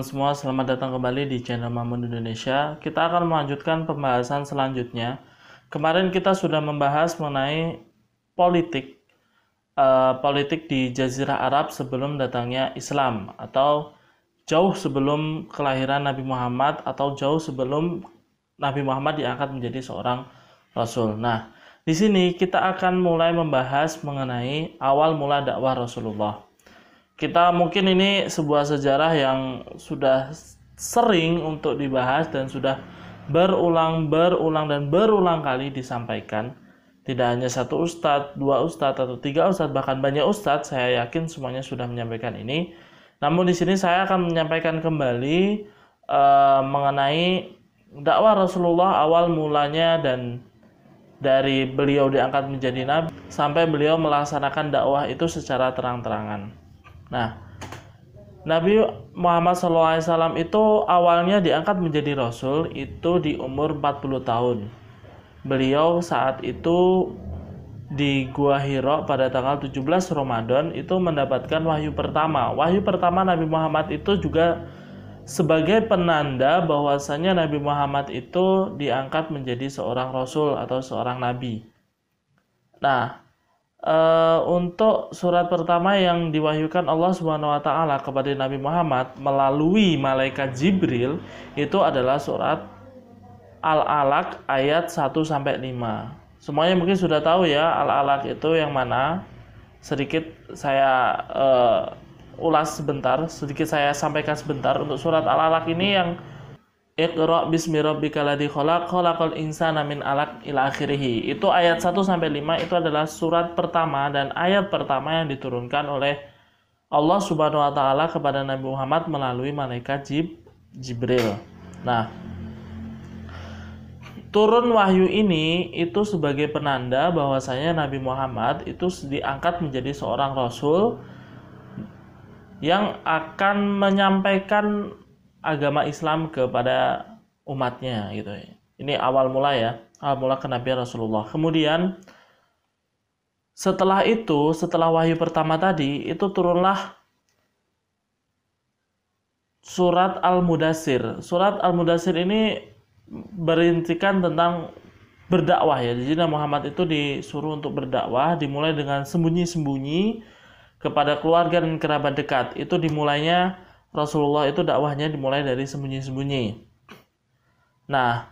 semua, selamat datang kembali di channel Mamun Indonesia. Kita akan melanjutkan pembahasan selanjutnya. Kemarin kita sudah membahas mengenai politik di Jazirah Arab sebelum datangnya Islam, atau jauh sebelum kelahiran Nabi Muhammad, atau jauh sebelum Nabi Muhammad diangkat menjadi seorang Rasul. Nah, di sini kita akan mulai membahas mengenai awal mula dakwah Rasulullah. Kita mungkin ini sebuah sejarah yang sudah sering untuk dibahas dan sudah berulang kali disampaikan. Tidak hanya satu ustadz, dua ustadz, atau tiga ustadz, bahkan banyak ustadz. Saya yakin semuanya sudah menyampaikan ini. Namun di sini saya akan menyampaikan kembali mengenai dakwah Rasulullah awal mulanya, dan dari beliau diangkat menjadi nabi sampai beliau melaksanakan dakwah itu secara terang-terangan. Nah, Nabi Muhammad SAW itu awalnya diangkat menjadi Rasul itu di umur 40 tahun. Beliau saat itu di Gua Hira pada tanggal 17 Ramadan itu mendapatkan wahyu pertama. Wahyu pertama Nabi Muhammad itu juga sebagai penanda bahwasanya Nabi Muhammad itu diangkat menjadi seorang Rasul atau seorang Nabi. Nah, untuk surat pertama yang diwahyukan Allah Subhanahu wa taala kepada Nabi Muhammad melalui malaikat Jibril itu adalah surat Al-Alaq ayat 1 sampai 5. Semuanya mungkin sudah tahu ya Al-Alaq itu yang mana. Sedikit saya ulas sebentar, sedikit saya sampaikan sebentar. Untuk surat Al-Alaq ini yang Iqra bismi rabbikal ladzi khalaq, khalaqal insana min 'alaq ila akhirih. Itu ayat 1 sampai 5 itu adalah surat pertama dan ayat pertama yang diturunkan oleh Allah Subhanahu wa taala kepada Nabi Muhammad melalui malaikat Jibril. Nah, turun wahyu ini itu sebagai penanda bahwasanya Nabi Muhammad itu diangkat menjadi seorang rasul yang akan menyampaikan agama Islam kepada umatnya gitu. Ini awal mula ya, awal mula kenabian Rasulullah. Kemudian setelah itu, setelah wahyu pertama tadi, itu turunlah surat Al-Mudatsir. Surat Al-Mudatsir ini berintikan tentang berdakwah ya. Jadi Nabi Muhammad itu disuruh untuk berdakwah, dimulai dengan sembunyi-sembunyi kepada keluarga dan kerabat dekat. Itu dimulainya Rasulullah itu dakwahnya dimulai dari sembunyi-sembunyi. Nah,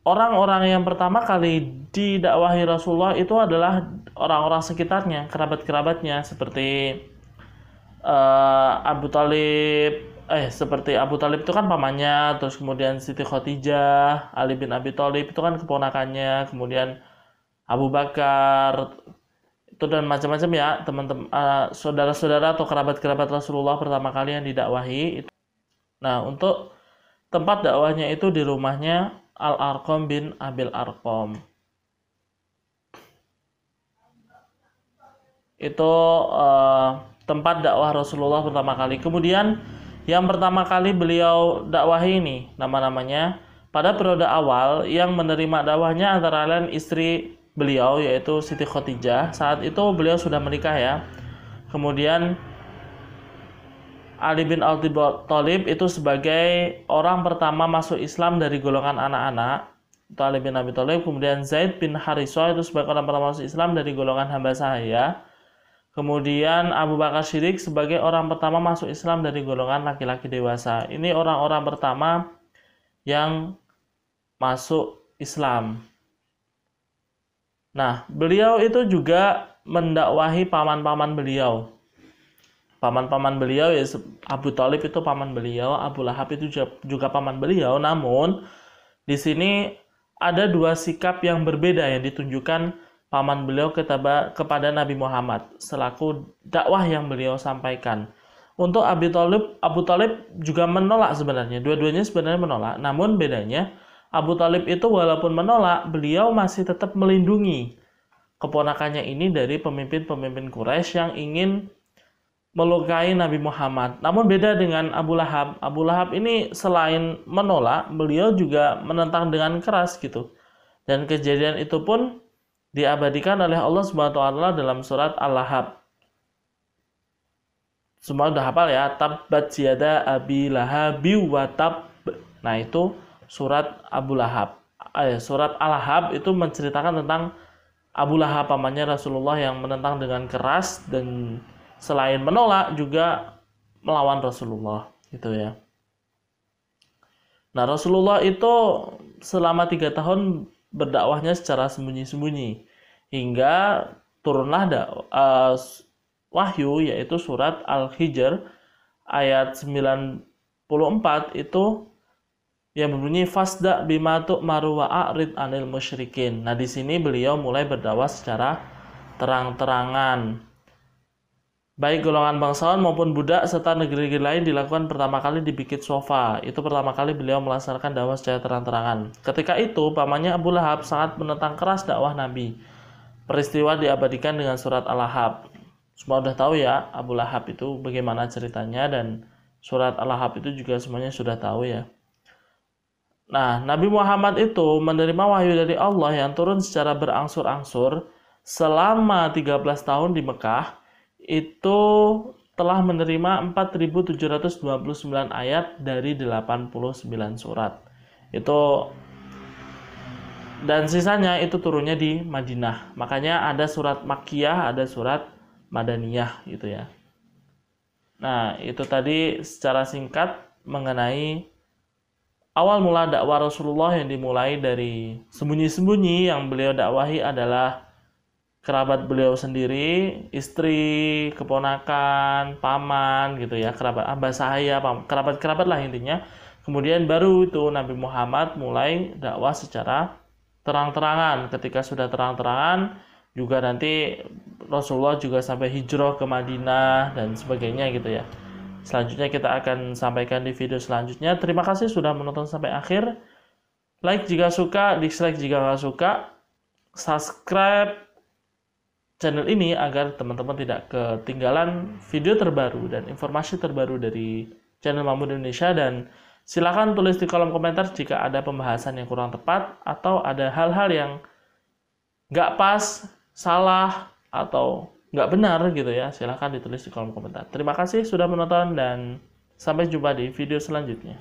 orang-orang yang pertama kali didakwahi Rasulullah itu adalah orang-orang sekitarnya, kerabat-kerabatnya, seperti Abu Talib. Seperti Abu Talib itu kan pamannya, terus kemudian Siti Khadijah, Ali bin Abi Thalib itu kan keponakannya, kemudian Abu Bakar, itu dan macam-macam ya teman-teman, saudara-saudara atau kerabat-kerabat Rasulullah pertama kali yang didakwahi itu. Nah, untuk tempat dakwahnya itu di rumahnya Al-Arqam bin Abil Arqam. Itu tempat dakwah Rasulullah pertama kali. Kemudian yang pertama kali beliau dakwahi ini nama-namanya pada periode awal yang menerima dakwahnya antara lain istri beliau yaitu Siti Khadijah. Saat itu beliau sudah menikah ya. Kemudian Ali bin Abi Thalib itu sebagai orang pertama masuk Islam dari golongan anak-anak, itu Ali bin Abi Thalib. Kemudian Zaid bin Harithah itu sebagai orang pertama masuk Islam dari golongan hamba sahaya. Kemudian Abu Bakar Siddiq sebagai orang pertama masuk Islam dari golongan laki-laki dewasa. Ini orang-orang pertama yang masuk Islam. Nah, beliau itu juga mendakwahi paman-paman beliau. Paman-paman beliau ya, Abu Thalib itu paman beliau, Abu Lahab itu juga paman beliau. Namun di sini ada dua sikap yang berbeda yang ditunjukkan paman beliau kepada Nabi Muhammad selaku dakwah yang beliau sampaikan. Untuk Abu Thalib juga menolak sebenarnya. Dua-duanya sebenarnya menolak. Namun bedanya Abu Thalib itu walaupun menolak, beliau masih tetap melindungi keponakannya ini dari pemimpin-pemimpin Quraisy yang ingin melukai Nabi Muhammad. Namun beda dengan Abu Lahab. Abu Lahab ini selain menolak, beliau juga menentang dengan keras gitu. Dan kejadian itu pun diabadikan oleh Allah Subhanahu wa taala dalam surat Al-Lahab. Semua udah hafal ya, tabbat yada abi lahabi wa tab. Nah, itu surat Abu Lahab. Surat Al-Lahab itu menceritakan tentang Abu Lahab, pamannya Rasulullah, yang menentang dengan keras dan selain menolak juga melawan Rasulullah, gitu ya. Nah, Rasulullah itu selama 3 tahun berdakwahnya secara sembunyi-sembunyi hingga turunlah wahyu, yaitu surat Al-Hijr ayat 94 itu yang berbunyi fasda bima tu'maru wa a'rid anil musyrikin. Nah, di sini beliau mulai berdakwah secara terang-terangan. Baik golongan bangsawan maupun budak serta negeri-negeri lain dilakukan pertama kali di Bukit Sofa. Itu pertama kali beliau melaksanakan dakwah secara terang-terangan. Ketika itu, pamannya Abu Lahab sangat menentang keras dakwah Nabi. Peristiwa diabadikan dengan surat Al-Lahab. Semua udah tahu ya Abu Lahab itu bagaimana ceritanya, dan surat Al-Lahab itu juga semuanya sudah tahu ya. Nah, Nabi Muhammad itu menerima wahyu dari Allah yang turun secara berangsur-angsur selama 13 tahun di Mekah. Itu telah menerima 4.729 ayat dari 89 surat. Itu, dan sisanya itu turunnya di Madinah. Makanya ada surat Makkiyah, ada surat Madaniyah gitu ya. Nah, itu tadi secara singkat mengenai awal mula dakwah Rasulullah yang dimulai dari sembunyi-sembunyi. Yang beliau dakwahi adalah kerabat beliau sendiri, istri, keponakan, paman gitu ya, kerabat abah saya, kerabat-kerabat lah intinya. Kemudian baru itu Nabi Muhammad mulai dakwah secara terang-terangan. Ketika sudah terang-terangan juga nanti Rasulullah juga sampai hijrah ke Madinah dan sebagainya gitu ya. Selanjutnya kita akan sampaikan di video selanjutnya. Terima kasih sudah menonton sampai akhir. Like jika suka, dislike jika nggak suka. Subscribe channel ini agar teman-teman tidak ketinggalan video terbaru dan informasi terbaru dari channel Mamud Indonesia. Dan silakan tulis di kolom komentar jika ada pembahasan yang kurang tepat atau ada hal-hal yang nggak pas, salah, atau nggak benar gitu ya, silahkan ditulis di kolom komentar. Terima kasih sudah menonton dan sampai jumpa di video selanjutnya.